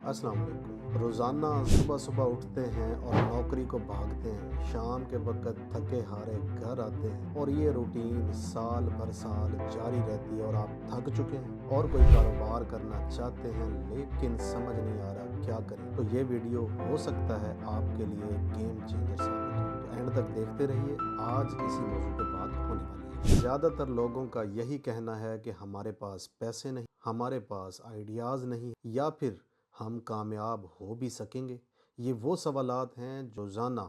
अस्सलाम वालेकुम। रोज़ाना सुबह सुबह उठते हैं और नौकरी को भागते हैं, शाम के वक़्त थके हारे घर आते हैं और ये रूटीन साल भर साल जारी रहती है और आप थक चुके हैं और कोई कारोबार करना चाहते हैं लेकिन समझ नहीं आ रहा क्या करें। तो ये वीडियो हो सकता है आपके लिए गेम चेंजर साबित हो। तो एंड तक देखते रहिए, आज इसी मौजू पे बात होने वाली है। ज़्यादातर लोगों का यही कहना है कि हमारे पास पैसे नहीं, हमारे पास आइडियाज़ नहीं, या फिर हम कामयाब हो भी सकेंगे। ये वो सवालात हैं जो रोज़ाना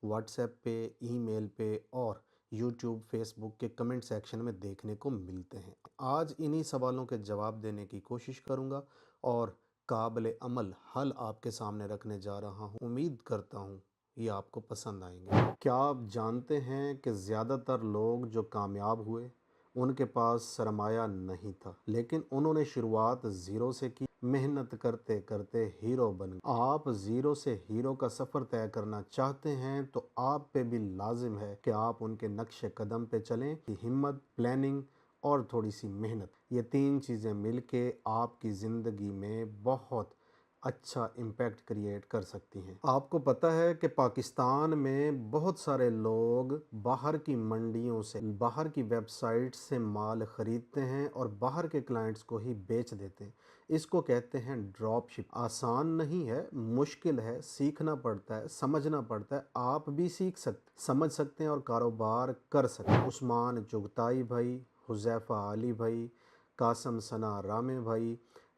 व्हाट्सएप पे, ईमेल पे और यूट्यूब, फेसबुक के कमेंट सेक्शन में देखने को मिलते हैं। आज इन्हीं सवालों के जवाब देने की कोशिश करूंगा और काबिल अमल हल आपके सामने रखने जा रहा हूं। उम्मीद करता हूं ये आपको पसंद आएंगे। क्या आप जानते हैं कि ज़्यादातर लोग जो कामयाब हुए उनके पास सरमाया नहीं था, लेकिन उन्होंने शुरुआत ज़ीरो से की। मेहनत करते करते हीरो बन गए। आप ज़ीरो से हीरो का सफ़र तय करना चाहते हैं तो आप पे भी लाजिम है कि आप उनके नक्शे कदम पे चलें। हिम्मत, प्लानिंग और थोड़ी सी मेहनत, ये तीन चीज़ें मिलके आपकी ज़िंदगी में बहुत अच्छा इम्पैक्ट क्रिएट कर सकती हैं। आपको पता है कि पाकिस्तान में बहुत सारे लोग बाहर की मंडियों से, बाहर की वेबसाइट से माल ख़रीदते हैं और बाहर के क्लाइंट्स को ही बेच देते हैं। इसको कहते हैं ड्रॉप शिप। आसान नहीं है, मुश्किल है, सीखना पड़ता है, समझना पड़ता है। आप भी सीख सकते, समझ सकते हैं और कारोबार कर सकते हैं। उस्मान चुगताई भाई, हुज़ैफ़ा अली भाई, कासम सना रामे भाई,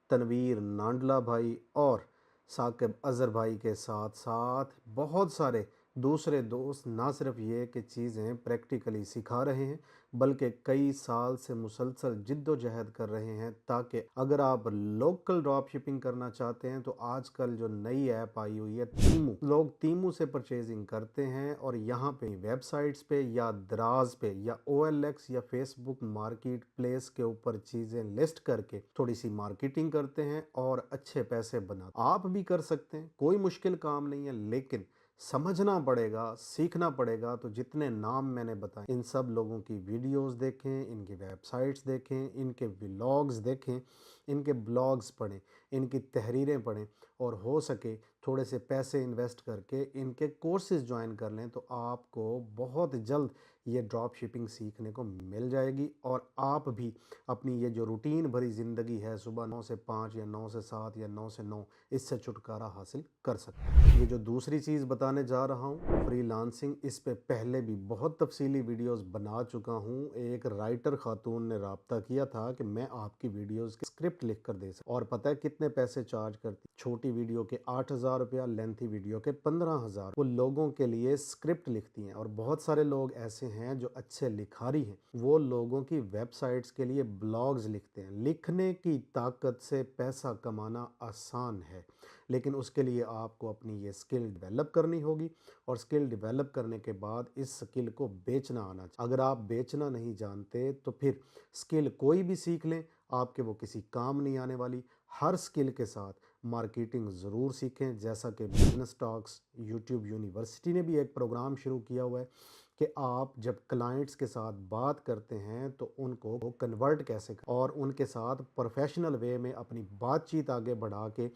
तनवीर नांडला भाई और साकिब अज़हर भाई के साथ साथ बहुत सारे दूसरे दोस्त ना सिर्फ ये कि चीज़ें प्रैक्टिकली सिखा रहे हैं, बल्कि कई साल से मुसलसल जिद्दोजहद कर रहे हैं ताकि अगर आप लोकल ड्रॉप शिपिंग करना चाहते हैं तो आजकल जो नई ऐप आई हुई है तीमू, लोग तीमू से परचेजिंग करते हैं और यहाँ पे वेबसाइट्स पे या दराज पे या OLX या फेसबुक मार्केट प्लेस के ऊपर चीज़ें लिस्ट करके थोड़ी सी मार्केटिंग करते हैं और अच्छे पैसे बनाते हैं। आप भी कर सकते हैं, कोई मुश्किल काम नहीं है, लेकिन समझना पड़ेगा, सीखना पड़ेगा। तो जितने नाम मैंने बताए इन सब लोगों की वीडियोस देखें, इनकी वेबसाइट्स देखें, इनके व्लॉग्स देखें, इनके ब्लॉग्स पढ़ें, इनकी तहरीरें पढ़ें और हो सके थोड़े से पैसे इन्वेस्ट करके इनके कोर्सेज ज्वाइन कर लें तो आपको बहुत जल्द ये ड्रॉप शिपिंग सीखने को मिल जाएगी और आप भी अपनी ये जो रूटीन भरी ज़िंदगी है, सुबह 9 से 5 या 9 से 7 या 9 से 9, इससे छुटकारा हासिल कर सकते हैं। ये जो दूसरी चीज़ बताने जा रहा हूँ, फ्रीलांसिंग, इस पे पहले भी बहुत तफसीली वीडियोस बना चुका हूँ। एक राइटर खातून ने राब्ता किया था कि मैं आपकी वीडियोस की स्क्रिप्ट लिख कर दे सकता, और पता है कितने पैसे चार्ज करती? छोटी वीडियो के 8,000 रुपया, लेंथी वीडियो के 15,000। वो लोगों के लिए स्क्रिप्ट लिखती हैं और बहुत सारे लोग ऐसे हैं जो अच्छे लिखारी हैं, वो लोगों की वेबसाइट्स के लिए ब्लॉग्स लिखते हैं। लिखने की ताकत से पैसा कमाना आसान है, लेकिन उसके लिए आपको अपनी ये स्किल डेवलप करनी होगी और स्किल डेवलप करने के बाद इस स्किल को बेचना आना चाहिए। अगर आप बेचना नहीं जानते तो फिर स्किल कोई भी सीख लें, आपके वो किसी काम नहीं आने वाली। हर स्किल के साथ मार्केटिंग ज़रूर सीखें, जैसा कि बिजनेस टॉक्स यूट्यूब यूनिवर्सिटी ने भी एक प्रोग्राम शुरू किया हुआ है कि आप जब क्लाइंट्स के साथ बात करते हैं तो उनको कन्वर्ट कैसे करें और उनके साथ प्रोफेशनल वे में अपनी बातचीत आगे बढ़ा के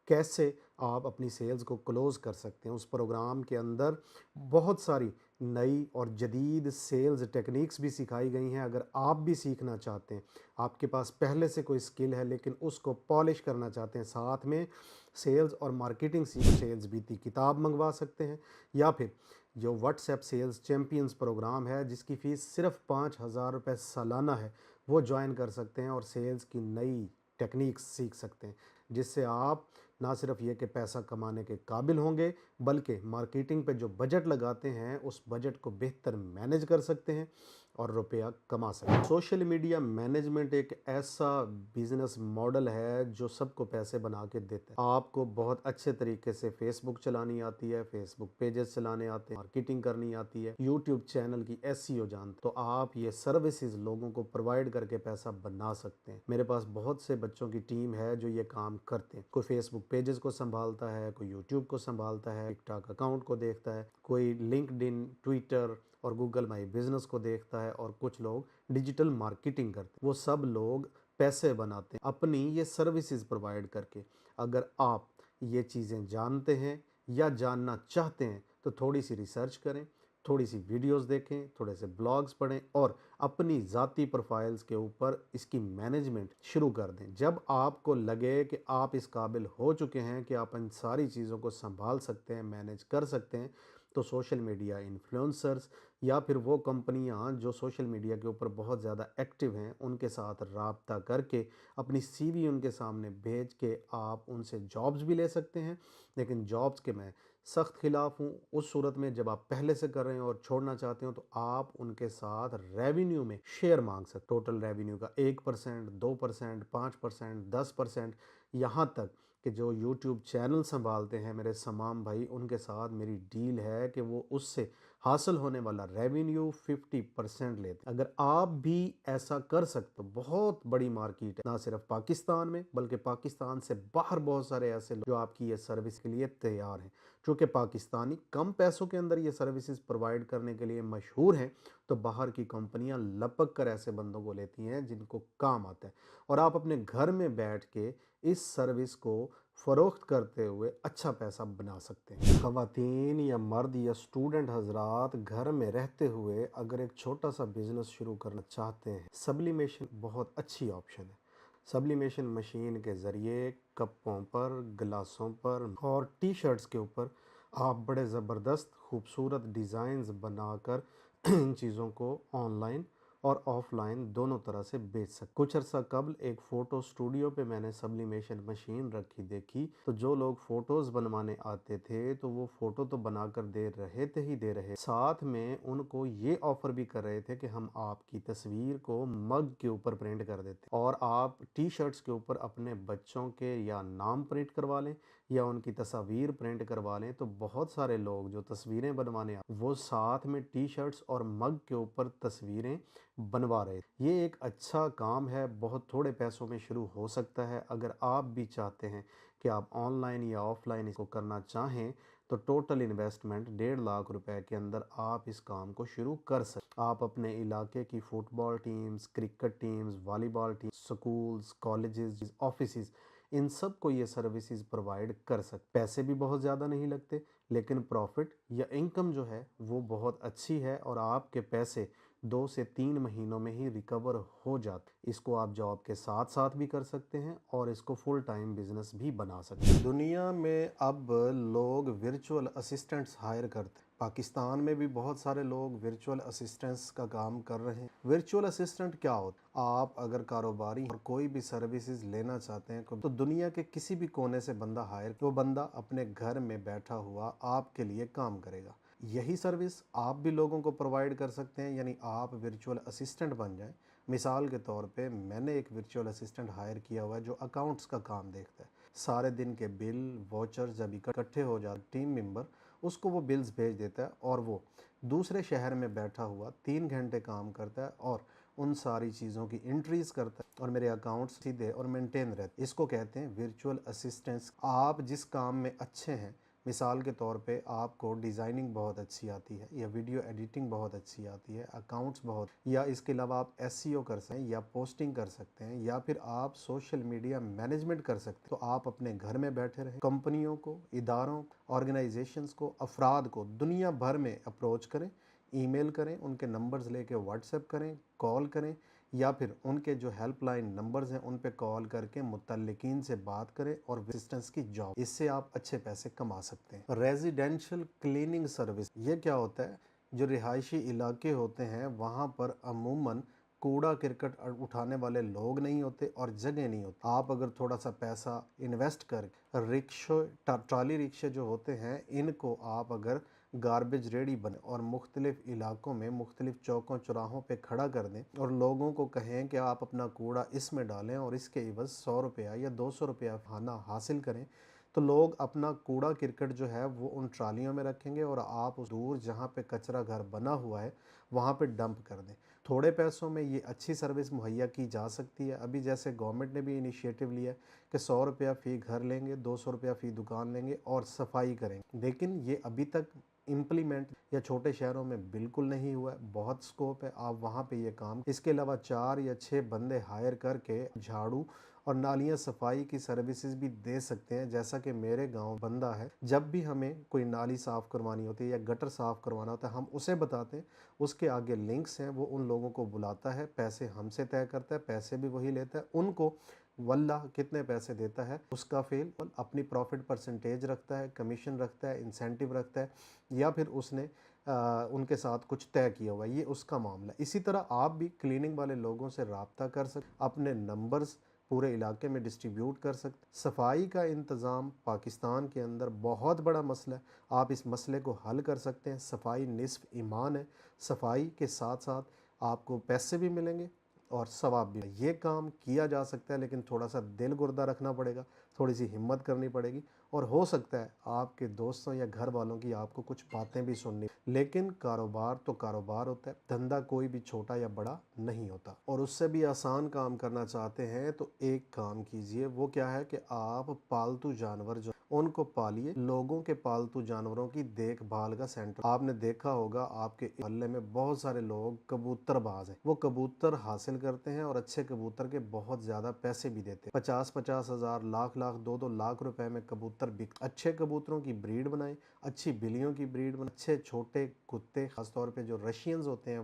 कैसे आप अपनी सेल्स को क्लोज़ कर सकते हैं। उस प्रोग्राम के अंदर बहुत सारी नई और जदीद सेल्स टेक्निक्स भी सिखाई गई हैं। अगर आप भी सीखना चाहते हैं, आपके पास पहले से कोई स्किल है लेकिन उसको पॉलिश करना चाहते हैं, साथ में सेल्स और मार्केटिंग सेल्स बीती किताब मंगवा सकते हैं, या फिर जो व्हाट्सएप सेल्स चैम्पियंस प्रोग्राम है जिसकी फ़ीस सिर्फ 5,000 रुपये सालाना है, वो ज्वाइन कर सकते हैं और सेल्स की नई टेक्निक्स सीख सकते हैं, जिससे आप ना सिर्फ ये कि पैसा कमाने के काबिल होंगे बल्कि मार्केटिंग पे जो बजट लगाते हैं उस बजट को बेहतर मैनेज कर सकते हैं और रुपया कमा सकते हैं। सोशल मीडिया मैनेजमेंट एक ऐसा बिजनेस मॉडल है जो सबको पैसे बना के देता है। आपको बहुत अच्छे तरीके से फेसबुक चलानी आती है, फेसबुक पेजेस चलाने आते हैं, मार्केटिंग करनी आती है, यूट्यूब चैनल की SEO जानते, तो आप ये सर्विसेज लोगों को प्रोवाइड करके पैसा बना सकते हैं। मेरे पास बहुत से बच्चों की टीम है जो ये काम करते हैं। कोई फेसबुक पेजेस को संभालता है, कोई यूट्यूब को संभालता है, टिकटॉक अकाउंट को देखता है, कोई लिंक्डइन, ट्विटर और गूगल माई बिजनेस को देखता है और कुछ लोग डिजिटल मार्केटिंग करते हैं। वो सब लोग पैसे बनाते हैं अपनी ये सर्विसेज प्रोवाइड करके। अगर आप ये चीज़ें जानते हैं या जानना चाहते हैं तो थोड़ी सी रिसर्च करें, थोड़ी सी वीडियोस देखें, थोड़े से ब्लॉग्स पढ़ें और अपनी ज़ाती प्रोफाइल्स के ऊपर इसकी मैनेजमेंट शुरू कर दें। जब आपको लगे कि आप इस काबिल हो चुके हैं कि आप इन सारी चीज़ों को संभाल सकते हैं, मैनेज कर सकते हैं, तो सोशल मीडिया इन्फ्लुएंसर्स या फिर वो कंपनियां जो सोशल मीडिया के ऊपर बहुत ज़्यादा एक्टिव हैं, उनके साथ राब्ता करके अपनी सीवी उनके सामने भेज के आप उनसे जॉब्स भी ले सकते हैं। लेकिन जॉब्स के मैं सख्त खिलाफ हूँ। उस सूरत में जब आप पहले से कर रहे हैं और छोड़ना चाहते हो तो आप उनके साथ रेवेन्यू में शेयर मांग सकते, टोटल रेवेन्यू का 1%, 2%, 5%, 10%, यहाँ तक कि जो यूट्यूब चैनल संभालते हैं मेरे तमाम भाई, उनके साथ मेरी डील है कि वो उससे हासिल होने वाला रेवेन्यू 50% लेते। अगर आप भी ऐसा कर सकते हो, बहुत बड़ी मार्केट है ना सिर्फ पाकिस्तान में बल्कि पाकिस्तान से बाहर बहुत सारे ऐसे लोग जो आपकी ये सर्विस के लिए तैयार हैं। चूँकि पाकिस्तानी कम पैसों के अंदर ये सर्विसेज प्रोवाइड करने के लिए मशहूर हैं, तो बाहर की कंपनियां लपक कर ऐसे बंदों को लेती हैं जिनको काम आता है, और आप अपने घर में बैठ के इस सर्विस को फ़रोख्त करते हुए अच्छा पैसा बना सकते हैं। ख़वातीन या मर्द या स्टूडेंट हजरात घर में रहते हुए अगर एक छोटा सा बिजनेस शुरू करना चाहते हैं, सब्लिमेशन बहुत अच्छी ऑप्शन है। सब्लिमेशन मशीन के ज़रिए कपों पर, गिलासों पर और टी शर्ट्स के ऊपर आप बड़े ज़बरदस्त खूबसूरत डिज़ाइंस बनाकर इन चीज़ों को ऑनलाइन और ऑफलाइन दोनों तरह से बेच सकते। कुछ अर्सा कबल एक फ़ोटो स्टूडियो पे मैंने सब्लिमेशन मशीन रखी देखी, तो जो लोग फ़ोटोज़ बनवाने आते थे तो वो फ़ोटो तो बनाकर दे रहे थे ही दे रहे, साथ में उनको ये ऑफ़र भी कर रहे थे कि हम आपकी तस्वीर को मग के ऊपर प्रिंट कर देते और आप टी शर्ट्स के ऊपर अपने बच्चों के या नाम प्रिंट करवा लें या उनकी तस्वीर प्रिंट करवा लें। तो बहुत सारे लोग जो तस्वीरें बनवाने वो साथ में टी शर्ट्स और मग के ऊपर तस्वीरें बनवा रहे। ये एक अच्छा काम है, बहुत थोड़े पैसों में शुरू हो सकता है। अगर आप भी चाहते हैं कि आप ऑनलाइन या ऑफलाइन इसको करना चाहें तो टोटल इन्वेस्टमेंट 1.5 लाख रुपए के अंदर आप इस काम को शुरू कर सकते। आप अपने इलाके की football teams, cricket teams, volleyball teams, schools, colleges, offices, इन सब को ये सर्विसेज प्रोवाइड कर सकते। पैसे भी बहुत ज़्यादा नहीं लगते, लेकिन प्रॉफिट या इनकम जो है वो बहुत अच्छी है और आपके पैसे 2 से 3 महीनों में ही रिकवर हो जाते। इसको आप जॉब के साथ साथ भी कर सकते हैं और इसको फुल टाइम बिजनेस भी बना सकते हैं। दुनिया में अब लोग वर्चुअल असिस्टेंट्स हायर करते हैं। पाकिस्तान में भी बहुत सारे लोग वर्चुअल असिस्टेंट्स का काम कर रहे हैं। वर्चुअल असिस्टेंट क्या होता है? आप अगर कारोबारी और कोई भी सर्विसेज लेना चाहते हैं तो दुनिया के किसी भी कोने से बंदा हायर, वो बंदा अपने घर में बैठा हुआ आपके लिए काम करेगा। यही सर्विस आप भी लोगों को प्रोवाइड कर सकते हैं, यानी आप वर्चुअल असिस्टेंट बन जाएं। मिसाल के तौर पे मैंने एक वर्चुअल असिस्टेंट हायर किया हुआ है जो अकाउंट्स का काम देखता है। सारे दिन के बिल वॉचर्स जब इकट्ठे हो जाते टीम मेंबर उसको वो बिल्स भेज देता है और वो दूसरे शहर में बैठा हुआ 3 घंटे काम करता है और उन सारी चीज़ों की एंट्रीज करता है और मेरे अकाउंट्स सीधे और मेंटेन रहते। इसको कहते हैं वर्चुअल असिस्टेंट्स। आप जिस काम में अच्छे हैं, मिसाल के तौर पे आपको डिज़ाइनिंग बहुत अच्छी आती है या वीडियो एडिटिंग बहुत अच्छी आती है, अकाउंट्स बहुत, या इसके अलावा आप एसईओ कर सकते हैं या पोस्टिंग कर सकते हैं या फिर आप सोशल मीडिया मैनेजमेंट कर सकते हैं, तो आप अपने घर में बैठे रहें। कंपनियों को, इदारों, ऑर्गेनाइजेशंस को, अफराद को दुनिया भर में अप्रोच करें, ईमेल करें, उनके नंबर्स लेके व्हाट्सएप करें, कॉल करें या फिर उनके जो हेल्पलाइन नंबर्स हैं उन पे कॉल करके मुतल्लिकीन से बात करें और असिस्टेंस की जॉब, इससे आप अच्छे पैसे कमा सकते हैं। रेजिडेंशियल क्लीनिंग सर्विस, ये क्या होता है? जो रिहायशी इलाके होते हैं वहाँ पर अमूमन कूड़ा करकट उठाने वाले लोग नहीं होते और जगह नहीं होती। आप अगर थोड़ा सा पैसा इन्वेस्ट कर रिक्शे, ट्रॉली रिक्शे जो होते हैं, इनको आप अगर गार्बेज रेडी बने और मुख्तलिफ इलाकों में मुख्तलिफ चौकों चौराहों पे खड़ा कर दें और लोगों को कहें कि आप अपना कूड़ा इसमें डालें और इसके एवज 100 रुपया या 200 रुपया खाना हासिल करें, तो लोग अपना कूड़ा करकट जो है वो उन ट्रालियों में रखेंगे और आप उस दूर जहाँ पे कचरा घर बना हुआ है वहाँ पे डंप कर दें। थोड़े पैसों में ये अच्छी सर्विस मुहैया की जा सकती है। अभी जैसे गवर्नमेंट ने भी इनिशिएटिव लिया है कि 100 रुपया फ़ी घर लेंगे, 200 रुपया फ़ी दुकान लेंगे और सफाई करेंगे, लेकिन ये अभी तक इम्प्लीमेंट या छोटे शहरों में बिल्कुल नहीं हुआ है। बहुत स्कोप है, आप वहाँ पे ये काम, इसके अलावा 4 या 6 बंदे हायर करके झाड़ू اور नालियाँ सफाई की सर्विसेज भी दे सकते हैं। जैसा कि मेरे गांव बंदा है, जब भी हमें कोई नाली साफ़ करवानी होती है या गटर साफ़ करवाना होता है, हम उसे बताते हैं, उसके आगे लिंक्स हैं, वो उन लोगों को बुलाता है, पैसे हमसे तय करता है, पैसे भी वही लेता है, उनको वल्लाह कितने पैसे देता है उसका फेल अपनी प्रॉफिट परसेंटेज रखता है, कमीशन रखता है, इंसेंटिव रखता है, या फिर उसने उनके साथ कुछ तय किया हुआ है, ये उसका मामला है। इसी तरह आप भी क्लीनिंग वाले लोगों से राब्ता कर सकते, अपने नंबर्स पूरे इलाके में डिस्ट्रीब्यूट कर सकते। सफाई का इंतज़ाम पाकिस्तान के अंदर बहुत बड़ा मसला है, आप इस मसले को हल कर सकते हैं। सफाई निस्फ ईमान है, सफाई के साथ साथ आपको पैसे भी मिलेंगे और सवाब भी। ये काम किया जा सकता है, लेकिन थोड़ा सा दिल गुर्दा रखना पड़ेगा, थोड़ी सी हिम्मत करनी पड़ेगी, और हो सकता है आपके दोस्तों या घर वालों की आपको कुछ बातें भी सुननी। लेकिन कारोबार तो कारोबार होता है, धंधा कोई भी छोटा या बड़ा नहीं होता। और उससे भी आसान काम करना चाहते हैं तो एक काम कीजिए, वो क्या है कि आप पालतू जानवर जो उनको पालिए। लोगों के पालतू जानवरों की देखभाल का सेंटर, आपने देखा होगा आपके मोहल्ले में बहुत सारे लोग कबूतरबाज हैं, वो कबूतर हासिल करते हैं और अच्छे कबूतर के बहुत ज्यादा पैसे भी देते हैं। 50-50 हजार, लाख लाख, 2-2 लाख रुपए में कबूतर बिक। अच्छे कबूतरों की ब्रीड बनाएं, अच्छी बिल्लियों की ब्रीड बनाएं, अच्छे छोटे कुत्ते खासतौर पे जो रशियंस होते हैं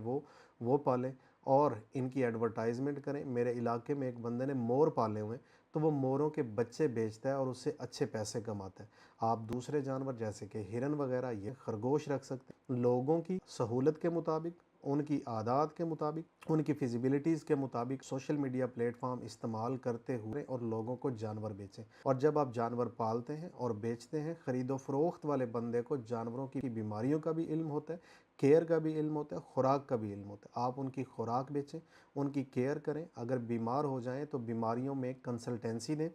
वो पालें और इनकी एडवर्टाइजमेंट करें। मेरे इलाके में एक बंदे ने मोर पाले हुए हैं, तो वो मोरों के बच्चे बेचता है और उससे अच्छे पैसे कमाता है। आप दूसरे जानवर जैसे कि हिरन वगैरह, ये खरगोश रख सकते हैं। लोगों की सहूलत के मुताबिक, उनकी आदात के मुताबिक, उनकी फिजिबिलिटीज़ के मुताबिक सोशल मीडिया प्लेटफॉर्म इस्तेमाल करते हुए और लोगों को जानवर बेचें। और जब आप जानवर पालते हैं और बेचते हैं, ख़रीदो फरोख्त वाले बंदे को जानवरों की बीमारियों का भी इल्म होता है, केयर का भी इल्म होता है, खुराक का भी इल्म होता है। आप उनकी खुराक बेचें, उनकी केयर करें। अगर बीमार हो जाएं तो बीमारियों में कंसल्टेंसी दें,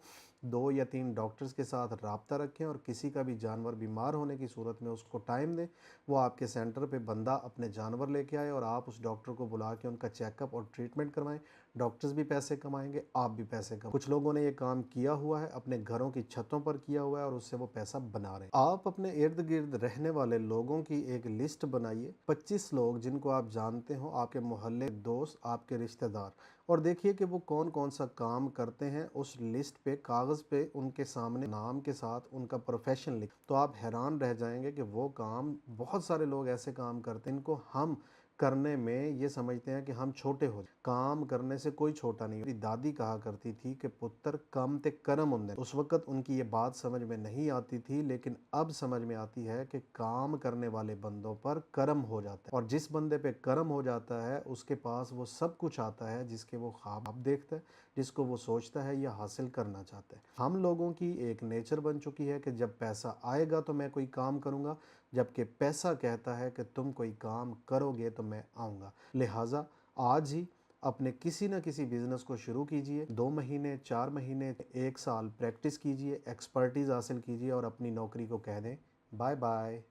2 या 3 डॉक्टर्स के साथ राब्ता रखें और किसी का भी जानवर बीमार होने की सूरत में उसको टाइम दें। वो आपके सेंटर पे बंदा अपने जानवर लेके आए और आप उस डॉक्टर को बुला के उनका चेकअप और ट्रीटमेंट करवाएं। डॉक्टर्स भी पैसे कमाएंगे, आप भी पैसे कमाएंगे। कुछ लोगों ने ये काम किया हुआ है, अपने घरों की छतों पर किया हुआ है और उससे वो पैसा बना रहे हैं। आप अपने इर्द गिर्द रहने वाले लोगों की एक लिस्ट बनाइए, 25 लोग जिनको आप जानते हो, आपके मोहल्ले दोस्त, आपके रिश्तेदार, और देखिए कि वो कौन कौन सा काम करते हैं। उस लिस्ट पे कागज़ पे उनके सामने नाम के साथ उनका प्रोफेशन लिख, तो आप हैरान रह जाएंगे कि वो काम, बहुत सारे लोग ऐसे काम करते हैं इनको हम करने में ये समझते हैं कि हम छोटे हो जाए। काम करने से कोई छोटा नहीं। मेरी दादी कहा करती थी कि पुत्र काम ते कर्म होंदे। उस वक्त उनकी ये बात समझ में नहीं आती थी, लेकिन अब समझ में आती है कि काम करने वाले बंदों पर कर्म हो जाता है, और जिस बंदे पे कर्म हो जाता है उसके पास वो सब कुछ आता है जिसके वो ख्वाब देखता है, जिसको वो सोचता है या हासिल करना चाहता है। हम लोगों की एक नेचर बन चुकी है कि जब पैसा आएगा तो मैं कोई काम करूंगा, जबकि पैसा कहता है कि तुम कोई काम करोगे तो मैं आऊँगा। लिहाजा आज ही अपने किसी न किसी बिजनेस को शुरू कीजिए। 2 महीने, 4 महीने, 1 साल प्रैक्टिस कीजिए, एक्सपर्टीज़ हासिल कीजिए और अपनी नौकरी को कह दें बाय बाय।